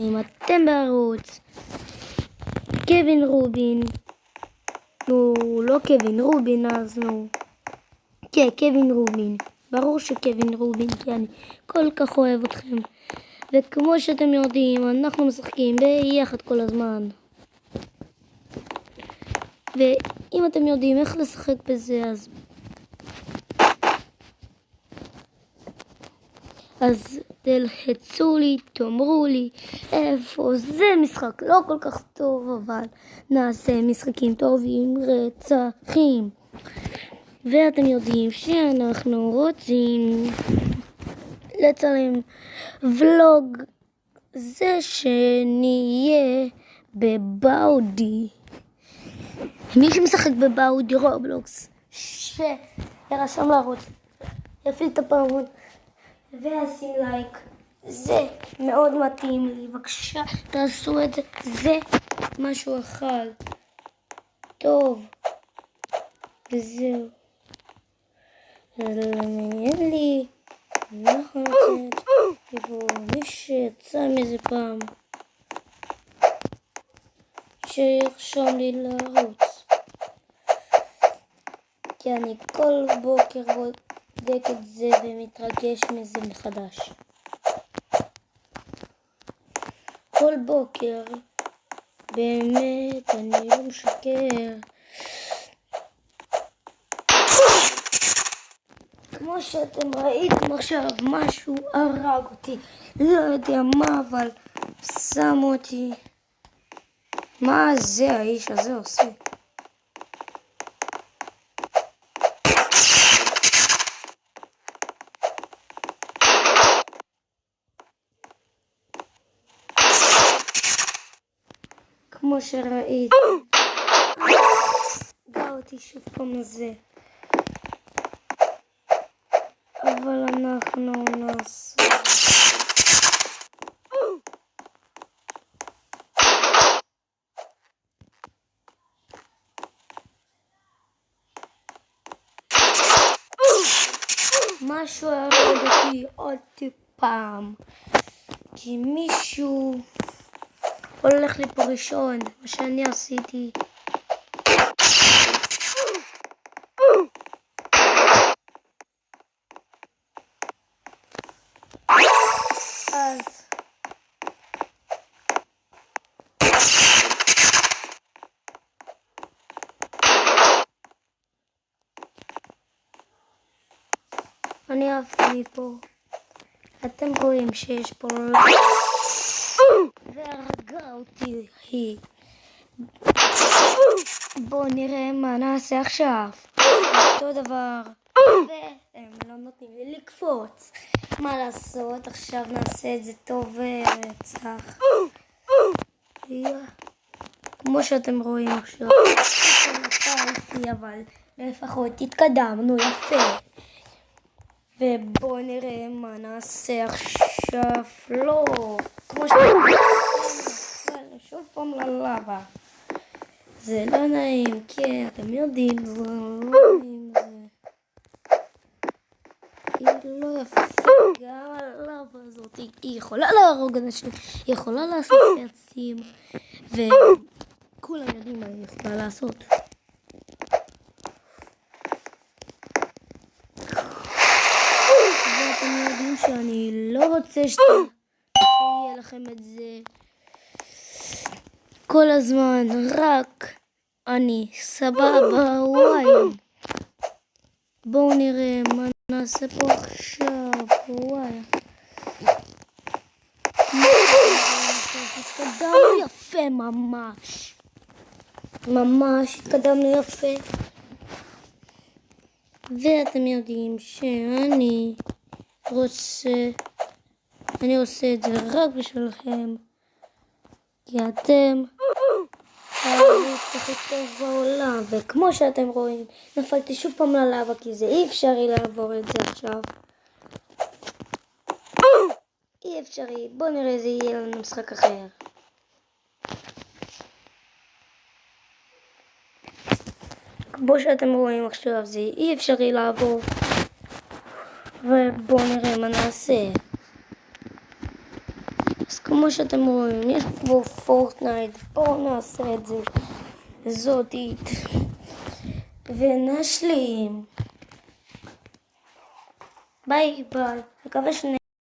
אם אתם בערוץ קווין רובין, לא קווין רובין, אז כן, קווין רובין, ברור שקווין רובין, כי אני כל כך אוהב אתכם, וכמו שאתם יודעים, אנחנו משחקים ביחד כל הזמן, ואם אתם יודעים איך לשחק בזה, אז תלחצו לי, תאמרו לי איפה זה משחק לא כל כך טוב, אבל נעשה משחקים טובים, רצחים. ואתם יודעים שאנחנו רוצים לצלם ולוג, זה שנהיה בבאודי. מי שמשחק בבאודי רובלוקס, שירשם לערוץ, יפעיל את הפעמון וישים לייק, זה מאוד מתאים לי, בבקשה תעשו את זה, זה משהו אחד טוב, וזהו. אז למעניין לי, אנחנו נצאת, יבוא מי שיצא מזה פעם, שירשום לי לערוץ, כי אני כל בוקר בודק את זה ומתרגש מזה מחדש. כל בוקר, באמת, אני לא משקר. כמו שאתם ראיתם עכשיו, משהו הרג אותי, לא יודע מה, אבל שם אותי. מה זה האיש הזה עושה? כמו שראיתם, גע אותי שוב פעם הזה, אבל אנחנו נעשה משהו הרג אותי עוד פעם, כי מישהו הולך לי פה ראשון, מה שאני עשיתי. אז אני עפתי מפה. אתם רואים שיש פה והרגה אותי היא. בואו נראה מה נעשה עכשיו. אותו דבר, והם לא נותנים לי לקפוץ. מה לעשות, עכשיו נעשה את זה טוב ורצח. כמו שאתם רואים עכשיו, אבל לפחות התקדמנו יפה. ובואו נראה מה נעשה עכשיו. לא, כמו שאתם רואים, שוב פעם ללבה. זה לא נעים, כן, אתם יודעים, זה לא נעים, היא לא יפה, גם הלבה הזאת, היא יכולה להרוג אנשים, היא יכולה לעשות פרצים, וכולם יודעים מה היא יכולה לעשות. ואתם יודעים שאני לא רוצה שיהיה לכם את זה כל הזמן, רק אני סבבה, וואי. בואו נראה מה נעשה פה עכשיו, וואי. התקדמנו יפה ממש. ממש התקדמנו יפה. ואתם יודעים שאני עושה את זה רק בשבילכם. כי אתם הערוץ הכי טוב בעולם, וכמו שאתם רואים, נפלתי שוב פעם ללבה, כי זה אי אפשרי לעבור את זה עכשיו. אי אפשרי, בואו נראה זה יהיה לנו משחק אחר. כמו שאתם רואים עכשיו, זה אי אפשרי לעבור. ובואו נראה מה נעשה. אז כמו שאתם רואים, יש פה פורטנייט, בואו נעשה את זה זאתית ונשלים. ביי ביי, מקווה